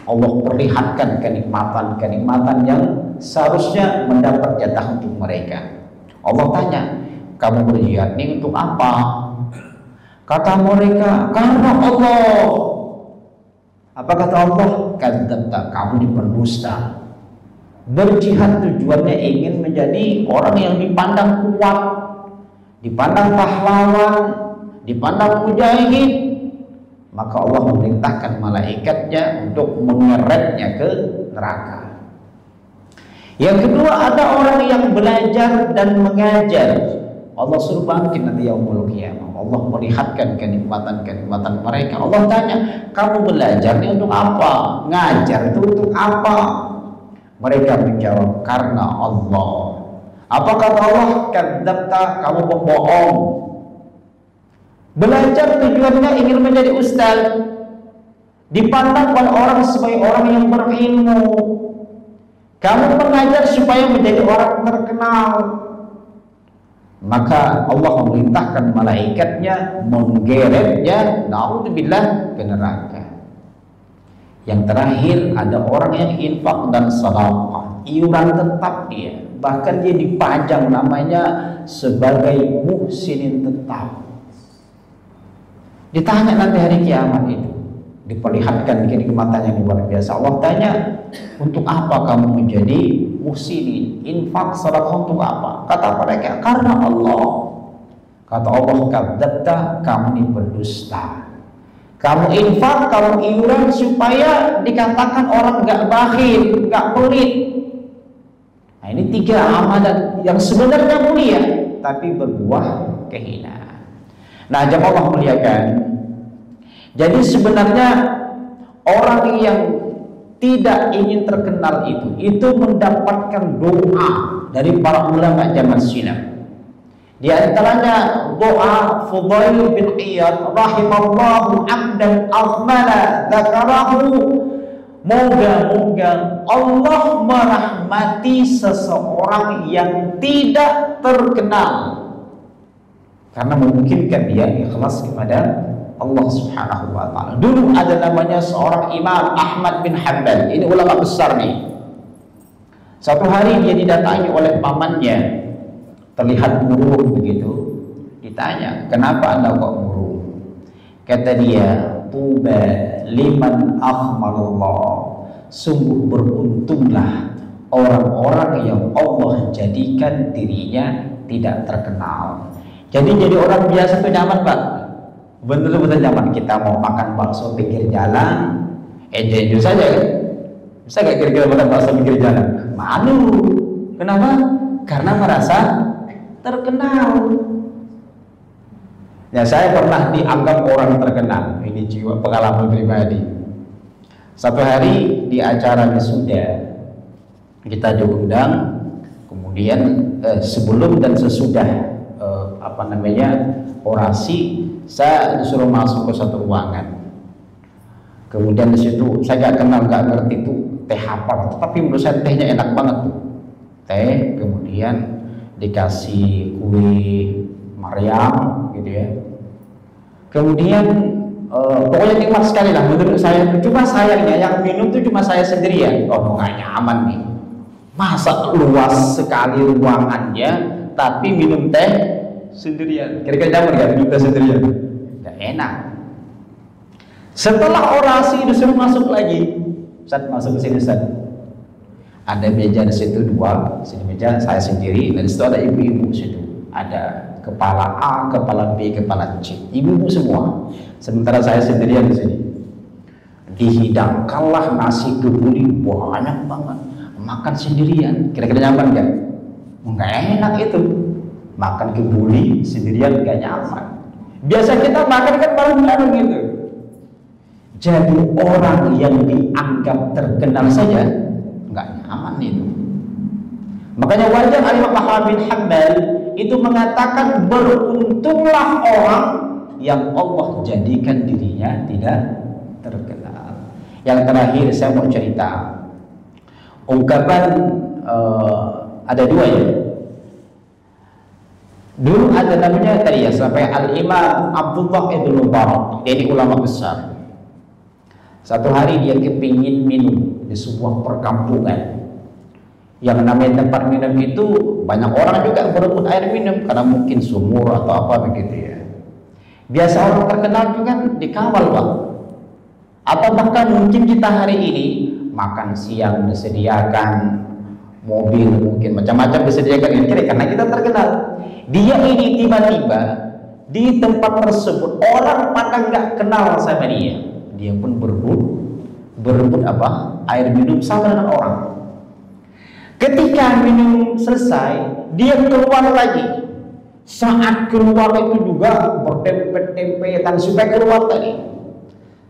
Allah perlihatkan kenikmatan-kenikmatan yang seharusnya mendapat jatah untuk mereka. Allah tanya, kamu berjihad ini untuk apa? Kata mereka, karena Allah. Apa kata Allah? Kadzdzabta, kamu berdusta. Berjihad tujuannya ingin menjadi orang yang dipandang kuat, dipandang pahlawan, dipandang mujahid. Maka Allah memerintahkan malaikatnya untuk mengeretnya ke neraka. Yang kedua, ada orang yang belajar dan mengajar. Allah suruh bangkit nanti yaumul qiyamah. Allah melihatkan kenikmatan-kenikmatan mereka. Allah tanya, kamu belajar ini untuk apa? Ngajar itu untuk apa? Mereka menjawab, karena Allah. Apa kata Allah? Kadzdzabta, kamu pembohong. Belajar tujuannya ingin menjadi ustaz, dipandang oleh orang sebagai orang yang berilmu. Kamu mengajar supaya menjadi orang terkenal. Maka Allah memerintahkan malaikatnya menggeretnya, naudzubillah, ke neraka. Yang terakhir, ada orang yang infak dan sedekah, iuran tetap dia, bahkan dia dipajang namanya sebagai muhsinin tetap. Ditanya nanti hari kiamat itu, diperlihatkan kenikmatan yang luar biasa. Allah tanya, untuk apa kamu menjadi muhsinin, infak, sedekah untuk apa? Kata mereka, karena Allah. Kata Allah, kadzdzabta, kamu ini berdusta. Kamu infak, kamu iuran supaya dikatakan orang gak bakhil, gak pelit. Nah, ini 3 amalan yang sebenarnya mulia, tapi berbuah kehinaan. Nah, jemaah Allah muliakan. Jadi sebenarnya orang yang tidak ingin terkenal itu mendapatkan doa dari para ulama zaman silam. Di antaranya doa Fudail bin Iyad rahimallahu abdan aghmala dzakarahu, moga-moga Allah merahmati seseorang yang tidak terkenal karena memungkinkan dia ikhlas kepada Allah Subhanahu wa taala. Dulu ada namanya seorang Imam Ahmad bin Hanbal. Ini ulama besar nih. Satu hari dia didatangi oleh pamannya, terlihat murung begitu. Ditanya, "Kenapa Anda kok murung?" Kata dia, "Tuba liman akhmalullah." Sungguh beruntunglah orang-orang yang Allah jadikan dirinya tidak terkenal. Jadi orang biasa itu nyaman, Pak. Betul-betul nyaman. Kita mau makan bakso pinggir jalan, enjoy saja kan? Bisa gak kira-kira makan bakso pinggir jalan? Malu. Kenapa? Karena merasa terkenal. Ya, saya pernah dianggap orang terkenal. Ini jiwa pengalaman pribadi. Satu hari di acara wisuda kita diundang, kemudian sebelum dan sesudah orasi, saya disuruh masuk ke satu ruangan. Kemudian di situ saya nggak ngerti itu teh apa, tapi menurut saya tehnya enak banget tuh. Teh, kemudian dikasih kue Maryam gitu ya. Kemudian pokoknya nikmat sekali lah menurut saya. Cuma sayangnya yang minum tuh cuma saya sendirian. Oh, nggak nyaman nih. Masa luas sekali ruangannya, tapi minum teh sendirian. Kira-kira nyaman gak minum teh sendirian? Gak enak. Setelah orasi disuruh masuk lagi. Ustaz, masuk ke sini Ustaz. Ada meja di situ 2, sini meja saya sendiri, dan di situ ada ibu-ibu situ. Ada kepala A, kepala B, kepala C. Ibu-ibu semua. Sementara saya sendirian di sini. Dihidangkanlah nasi kebuli banyak banget. Makan sendirian. Kira-kira nyaman gak? Enggak enak itu. Makan kebuli sendirian gak nyaman. Biasa kita makan kan bareng-bareng gitu. Jadi orang yang dianggap terkenal saja nggak nyaman itu. Makanya wajar Imam Ahmad bin Hanbal itu mengatakan, beruntunglah orang yang Allah jadikan dirinya tidak terkenal. Yang terakhir saya mau cerita ungkapan, ada 2 ya. Dulu ada namanya tadi ya, sampai Al-Imam Abdullah ibn Mubarak, dia ini ulama besar. Satu hari dia kepingin minum di sebuah perkampungan. Yang namanya tempat minum itu banyak orang juga berebut air minum karena mungkin sumur atau apa begitu ya. Biasa orang terkenal juga dikawal, Pak. Atau bahkan mungkin kita hari ini makan siang disediakan, mobil mungkin macam-macam disediakan, karena kita terkenal. Dia ini tiba-tiba di tempat tersebut orang pada nggak kenal sama dia pun berebut apa? Air minum sama dengan orang. Ketika minum selesai, dia keluar lagi. Saat keluar itu juga berdempet-dempetan supaya keluar tadi.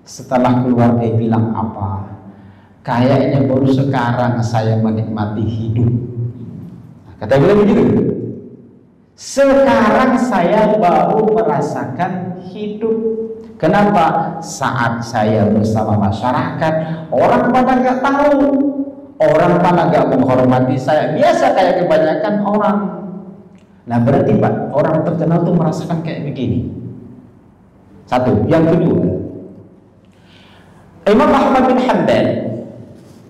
Setelah keluar dia bilang apa? Kayaknya baru sekarang saya menikmati hidup. Kata beliau begitu. Sekarang saya baru merasakan hidup. Kenapa? Saat saya bersama masyarakat, orang pada nggak tahu, orang pada nggak menghormati saya. Biasa kayak kebanyakan orang. Nah berarti Pak, orang terkenal tuh merasakan kayak begini. Satu. Yang kedua, Imam Ahmad bin Hanbal,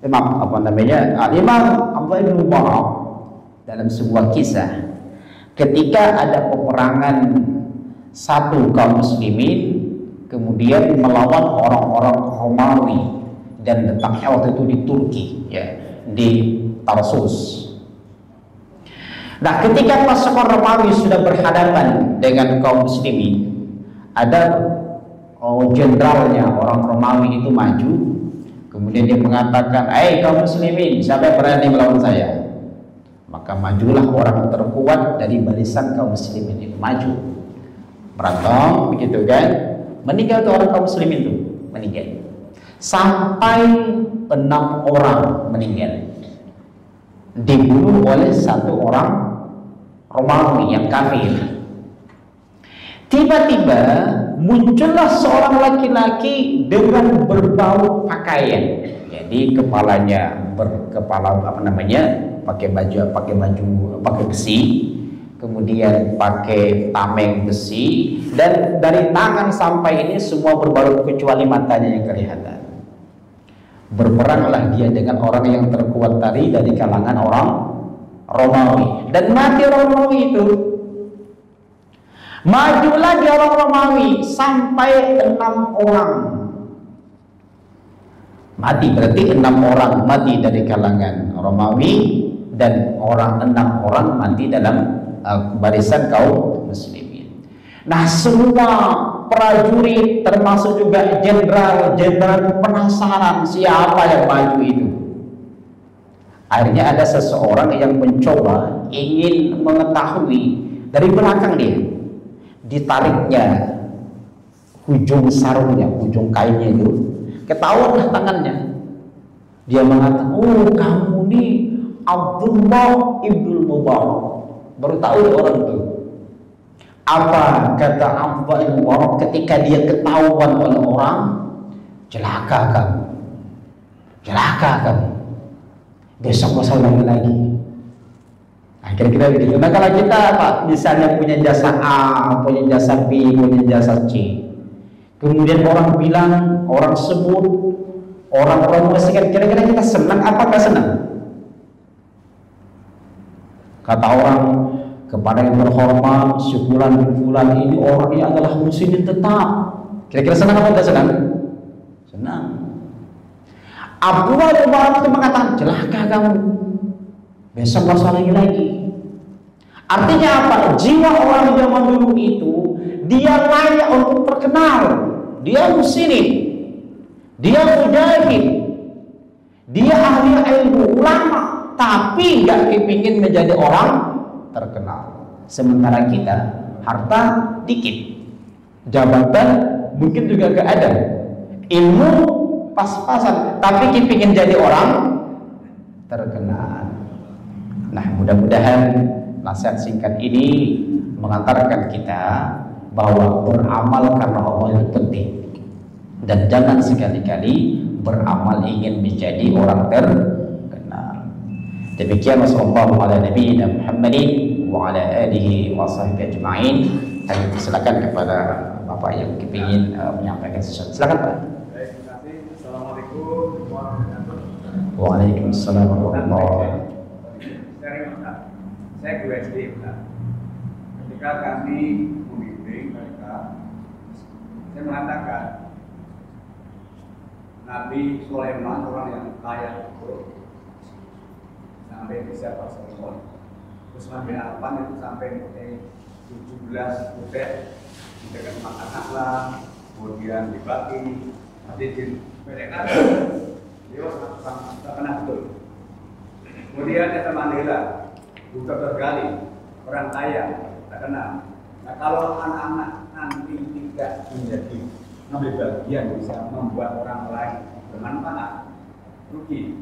Imam Abdullah bin Mubarak dalam sebuah kisah, ketika ada peperangan satu kaum muslimin kemudian melawan orang-orang Romawi, dan letaknya waktu itu di Turki, ya, di Tarsus. Nah, ketika pasukan Romawi sudah berhadapan dengan kaum muslimin, ada jenderalnya orang Romawi itu maju, kemudian dia mengatakan, kaum muslimin, siapa yang berani melawan saya? Maka majulah orang terkuat dari barisan kaum muslimin itu maju, berantem begitu kan, meninggal tuh orang kaum muslimin itu meninggal, sampai 6 orang meninggal, dibunuh oleh satu orang Romawi yang kafir. Tiba-tiba muncullah seorang laki-laki dengan berbau pakaian. Jadi kepalanya pakai baju besi, kemudian pakai tameng besi, dan dari tangan sampai ini semua berbalut kecuali matanya yang kelihatan. Berperanglah dia dengan orang yang terkuat tadi dari kalangan orang Romawi, dan mati orang Romawi itu. Maju lagi orang Romawi sampai 6 orang mati, berarti 6 orang mati dari kalangan Romawi, dan 6 orang mati dalam barisan kaum muslimin. Nah, semua prajurit termasuk juga jenderal penasaran siapa yang maju itu. Akhirnya ada seseorang yang mencoba ingin mengetahui dari belakang dia, ditariknya ujung sarungnya, ujung kainnya itu, ketahuan tangannya. Dia mengatakan, oh kamu nih Abdullah ibnu Mubarak. Baru tahu orang itu. Apa kata Abdullah ibnu Mubarak ketika dia ketahuan oleh orang? Celaka kamu, celaka kamu, besok gak usah lagi. Nah, kira-kira begitu. Nah, kalau kita misalnya punya jasa A, punya jasa B, punya jasa C, kemudian orang bilang, orang sebut, orang promosikan, kira-kira kita senang apa gak senang? Kata orang, kepada yang terhormat, sebulan ini orangnya adalah muslimin tetap. Kira-kira senang apa gak senang? Senang. Abdullah bin Mubarak itu mengatakan, celaka kamu, besok gak usah lagi. Artinya apa? Jiwa orang zaman dulu itu, dia layak untuk terkenal. Dia muslim, dia mujahid, dia ahli ilmu, ulama, tapi gak kepingin menjadi orang terkenal. Sementara kita harta dikit, jabatan mungkin juga gak ada, ilmu pas-pasan, tapi kepingin jadi orang terkenal. Nah, mudah-mudahan nasihat singkat ini mengantarkan kita bahwa beramal karena Allah itu penting, dan jangan sekali-kali beramal ingin menjadi orang terkenal. Demikian wasallallahu ala nabiyina Muhammadin wa ala alihi wa sahbihi ajma'in. Kami silakan kepada Bapak yang kepingin menyampaikan sesuatu. Silakan Pak. Terima kasih. Assalamualaikum warahmatullahi wabarakatuh. Waalaikumsalam warahmatullahi wabarakatuh. Saya guru SD, Pak. Ketika kami membimbing mereka, saya mengatakan Nabi Sulaiman orang yang kaya sampai bisa bersombong. Utsman bin Affan itu sampai 17 budak dengan makan akhlak, kemudian dibagi, nanti mereka dia terkena betul. Kemudian Nelson Mandela juga berkali orang kaya terkenal. Nah kalau anak-anak nanti tidak menjadi ambil bagian bisa membuat orang lain bermanfaat, rugi.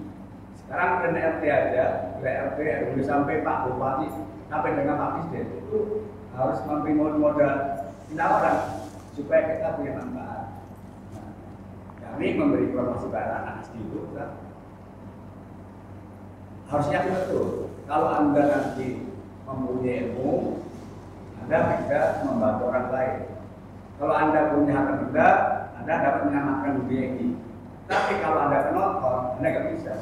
Sekarang RT aja, RT RW sampai Pak Bupati, sampai dengan Pak Presiden itu harus memberi modal orang supaya kita punya manfaat. Nah, kami memberi promosi barang anak itu kan harus yakin betul. Kalau Anda nanti mempunyai ilmu, Anda bisa membantu orang lain. Kalau Anda punya harta benda, Anda dapat menyelamatkan dunia ini. Tapi kalau Anda penonton, Anda nggak bisa.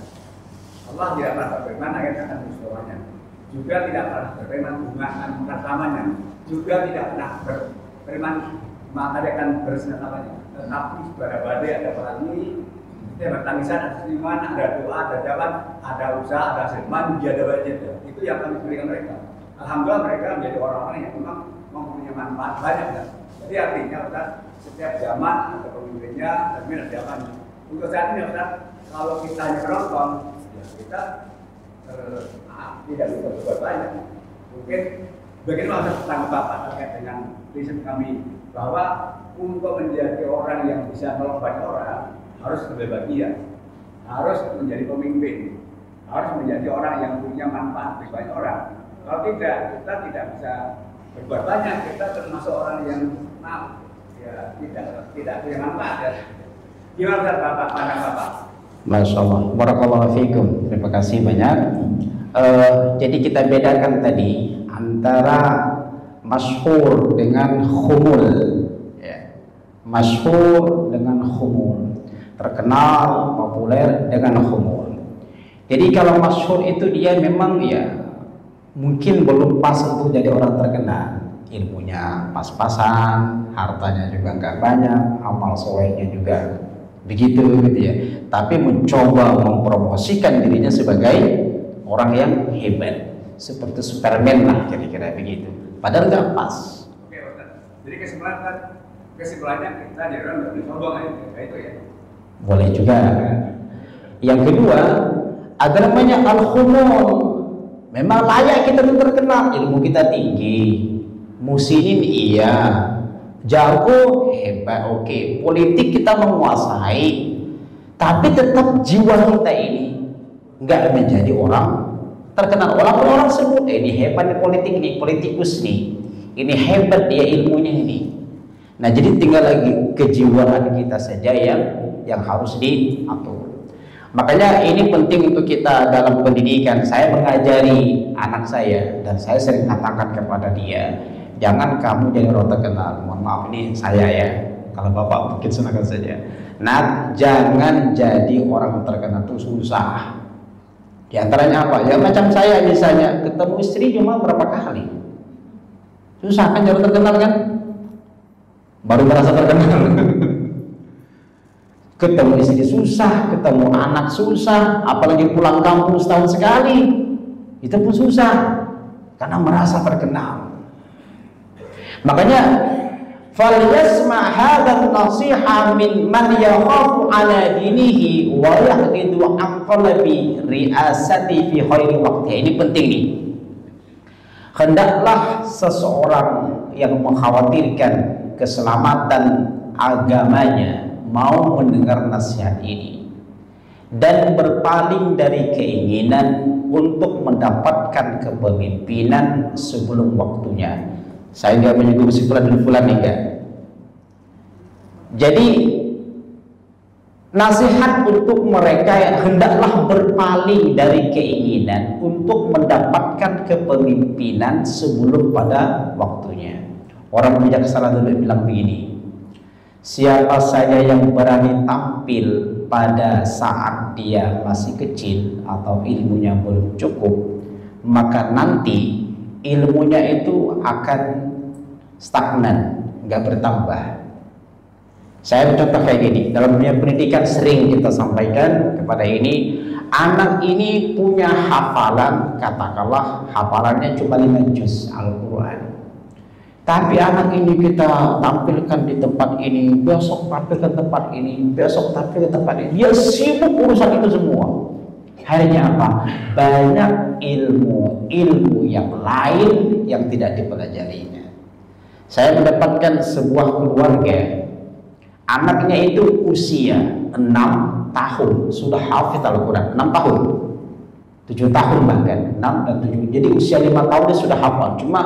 Allah tidak pernah berfirman ayat akan musyawarahnya. Juga tidak pernah berfirman bungaan pertamanya. Juga tidak pernah berfirman maka dia akan bersenjata. Tetapi pada badai ada pelangi, dia bertangisan, ada seniman, ada doa, ada jawaban, ada usaha, ada seniman, dia ada budget. Itu yang kami berikan mereka. Alhamdulillah mereka menjadi orang-orang yang memang mempunyai manfaat banyak. Kan? Jadi artinya Ustaz, setiap zaman ada pemimpinnya, tapi ada zamannya. Untuk saat ini Ustaz, kalau kita hanya penonton, ya kita tidak bisa berbuat banyak. Mungkin bagaimana tentang Bapak terkait dengan riset kami bahwa untuk menjadi orang yang bisa menolong banyak orang harus berbahagia, harus menjadi pemimpin, harus menjadi orang yang punya manfaat bagi banyak orang. Kalau tidak, kita tidak bisa berbuat banyak. Kita termasuk orang yang ya tidak punya manfaat. Ya. Gimana Bapak, pandang Bapak? Masya Allah, barakallahu fiikum. Terima kasih banyak. Jadi kita bedakan tadi antara masyhur dengan khumul, ya. Masyhur dengan khumul, terkenal, populer dengan khumul. Jadi kalau masyhur itu dia memang ya mungkin belum pas untuk jadi orang terkenal, ilmunya pas-pasan, hartanya juga nggak banyak, amal solehnya juga begitu gitu ya. Tapi mencoba mempromosikan dirinya sebagai orang yang hebat, seperti Superman lah kira-kira begitu. Padahal nggak pas. Oke, Ustaz. Jadi kesimpulannya kita jadi orang nggak boleh sombong aja, itu ya. Boleh juga. Yang kedua, ada namanya al-khumul. Memang layak kita terkenal, ilmu kita tinggi, musinin iya, jago hebat, oke. Politik kita menguasai, tapi tetap jiwa kita ini nggak menjadi orang terkenal. Orang sebut ini hebat nih politik nih, politikus nih, ini hebat dia ilmunya ini. Nah jadi tinggal lagi kejiwaan kita saja yang harus diatur. Makanya ini penting untuk kita dalam pendidikan. Saya mengajari anak saya dan saya sering katakan kepada dia, jangan kamu jadi orang terkenal. Mohon maaf ini saya ya, kalau bapak mungkin silakan saja. Nah jangan jadi orang terkenal itu susah. Di antaranya apa? Ya macam saya misalnya ketemu istri cuma berapa kali. Susah kan jadi terkenal kan? Baru merasa terkenal. Ketemu istri susah, ketemu anak susah, apalagi pulang kampung setahun sekali, itu pun susah karena merasa terkenal. Makanya falyasma hadha nasiha min man yakhafu ala dinihi wa yahdidu an talabi riasati fi khairi waqti. Ini penting nih. Hendaklah seseorang yang mengkhawatirkan keselamatan agamanya mau mendengar nasihat ini dan berpaling dari keinginan untuk mendapatkan kepemimpinan sebelum waktunya. Saya nggak menyinggung si fulan dan fulan enggak. Jadi nasihat untuk mereka yang hendaklah berpaling dari keinginan untuk mendapatkan kepemimpinan sebelum pada waktunya. Orang bijaksana dulu bilang begini, siapa saja yang berani tampil pada saat dia masih kecil atau ilmunya belum cukup, maka nanti ilmunya itu akan stagnan, nggak bertambah. Saya contoh kayak gini, dalam dunia pendidikan sering kita sampaikan kepada ini, anak ini punya hafalan, katakanlah hafalannya cuma 5 juz Al-Quran. Tapi anak ini kita tampilkan di tempat ini, besok tampilkan tempat ini, besok tampilkan tempat ini. Dia sibuk urusan itu semua. Akhirnya apa? Banyak ilmu yang lain yang tidak dipelajarinya. Saya mendapatkan sebuah keluarga, anaknya itu usia 6 tahun sudah hafid Al-Quran. 6 tahun, 7 tahun bahkan, 6 dan 7. Jadi usia 5 tahun dia sudah hafal. Cuma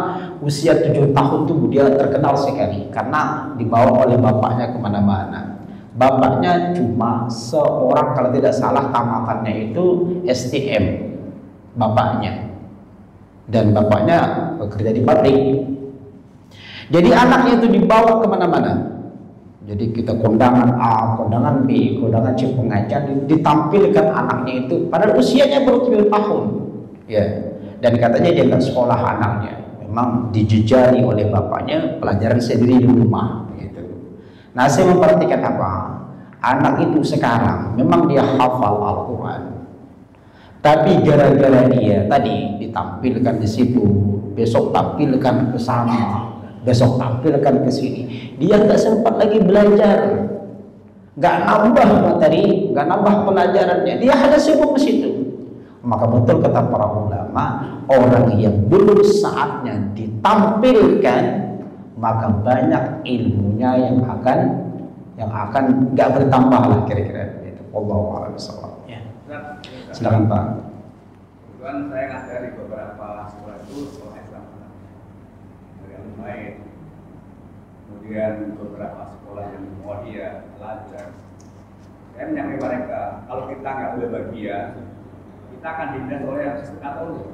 usia 7 tahun itu dia terkenal sekali karena dibawa oleh bapaknya kemana-mana. Bapaknya cuma seorang, kalau tidak salah tamatannya itu STM bapaknya, dan bapaknya bekerja di pabrik. Jadi anaknya itu dibawa kemana-mana. Jadi kita kondangan A, kondangan B, kondangan C, pengajian, ditampilkan anaknya itu padahal usianya baru 7 tahun ya. Dan katanya dia nggak sekolah anaknya, memang dijejali oleh bapaknya, pelajaran sendiri di rumah begitu. Nah, saya memperhatikan apa? Anak itu sekarang memang dia hafal Al-Quran, tapi gara-gara dia tadi ditampilkan di situ, besok tampilkan ke sana, besok tampilkan ke sini, dia nggak sempat lagi belajar, nggak nambah materi, nggak nambah pelajarannya, dia hanya sibuk ke situ. Maka betul kata para ulama, orang yang belum saatnya ditampilkan, maka banyak ilmunya yang akan nggak bertambah lah, kira-kira itu. Wallahu a'lam bishawab. Ya. Silakan Pak. Kebetulan saya ngajar di beberapa sekolah itu, sekolah Islam dari Al-Maid, kemudian beberapa sekolah yang Muhammadiyah, Al-Azhar. Saya menyampaikan mereka, kalau kita nggak boleh bahagia, kita akan dinas oleh yang disebut Katolik.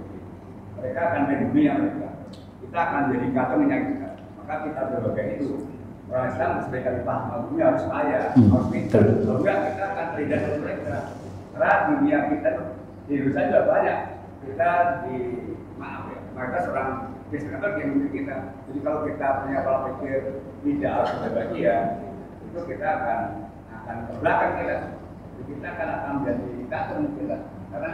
Mereka akan melindungi mereka. Kita akan jadi kacau menyakitkan. Maka kita berbagai itu. Orang Islam sebagai khalifah maksudnya harus kaya, harus pintar. Kalau enggak kita akan terhindar dari mereka. Karena dunia kita di Indonesia juga banyak. Kita mereka seorang Kristen yang mungkin kita. Jadi kalau kita punya pola pikir tidak harus berbahagia, itu kita akan terbelakang kita. Jadi kita akan menjadi kacau kita. Karena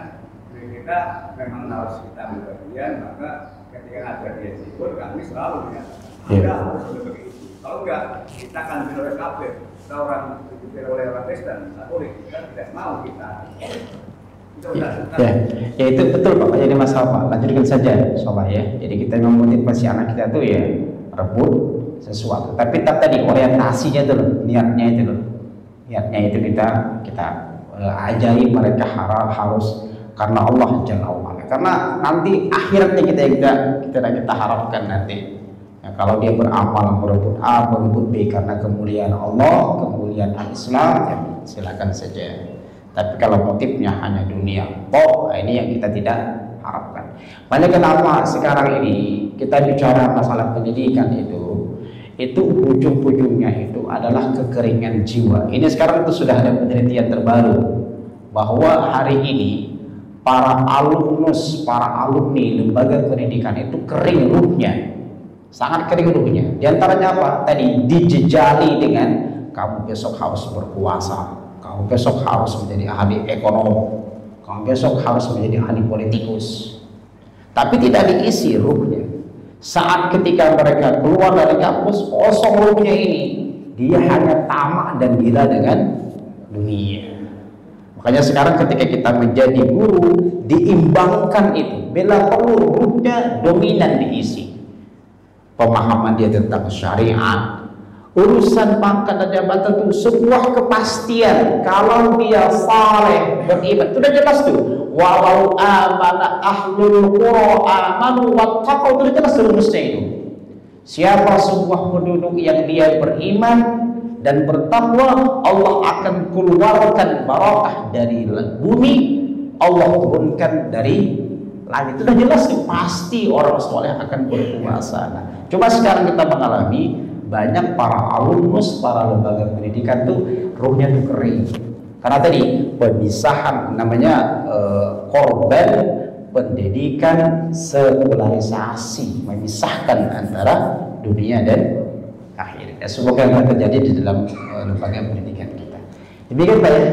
kita memang harus kita berbahagia, maka ketika ada di Sipur kami selalu menyatakan Anda harus berbahagia. Kalau enggak, kita akan dipilih oleh kafir, kita orang dipilih oleh orang Kristen, Katolik, kita tidak mau kita. Ya itu betul Pak. Jadi masalah Pak, lanjutkan saja sobat ya. Jadi kita memotivasi anak kita tuh ya rebut sesuatu. Tapi tadi orientasinya itu loh, niatnya itu loh. Niatnya itu kita ajari mereka harus karena Allah Jalla wa'ala. Karena nanti akhiratnya kita harapkan nanti. Ya, kalau dia beramal berebut A, berebut B karena kemuliaan Allah, kemuliaan Islam, ya silakan saja. Tapi kalau motifnya hanya dunia, ini yang kita tidak harapkan. Makanya kenapa sekarang ini kita bicara masalah pendidikan itu ujung-ujungnya itu adalah kekeringan jiwa. Ini sekarang itu sudah ada penelitian terbaru bahwa hari ini para alumni lembaga pendidikan itu kering ruhnya. Sangat kering ruhnya. Di antaranya apa? Tadi dijejali dengan kamu besok harus berkuasa, kamu besok harus menjadi ahli ekonomi, kamu besok harus menjadi ahli politikus. Tapi tidak diisi ruhnya. Saat ketika mereka keluar dari kampus, kosong ruhnya ini. Dia hanya tamak dan gila dengan dunia. Makanya sekarang ketika kita menjadi guru, diimbangkan itu. Bila perlu ruhnya dominan diisi. Pemahaman dia tentang syariat, urusan pangkat dan jabatan itu sebuah kepastian. Kalau dia saleh beriman, sudah jelas tuh. Walau amana ahlul qura amanu wattaqau, sudah jelas rumusnya itu. Siapa sebuah penduduk yang dia beriman dan bertakwa, Allah akan keluarkan barakah dari bumi, Allah turunkan dari langit. Sudah jelas nih, pasti orang soleh akan berkuasa. Nah, coba sekarang kita mengalami banyak para alumnus, para lembaga pendidikan tuh ruhnya tuh kering. Karena tadi pemisahan namanya korban pendidikan sekularisasi, memisahkan antara dunia dan akhir. Ya, semoga yang terjadi di dalam lembaga pendidikan kita. Demikian Pak ya.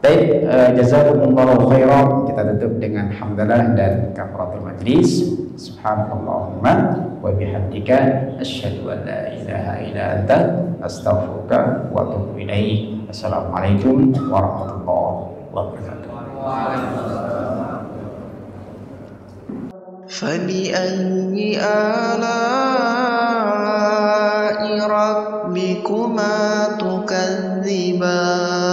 Baik, jazakumullahu khairan. Kita tutup dengan hamdalah dan kafaratul majlis. Subhanallahumma wa bihamdika asyhadu an la ilaha illa anta astaghfiruka wa atubu ilaik. Assalamualaikum warahmatullahi wabarakatuh. فبأي آلاء ربكما تكذبان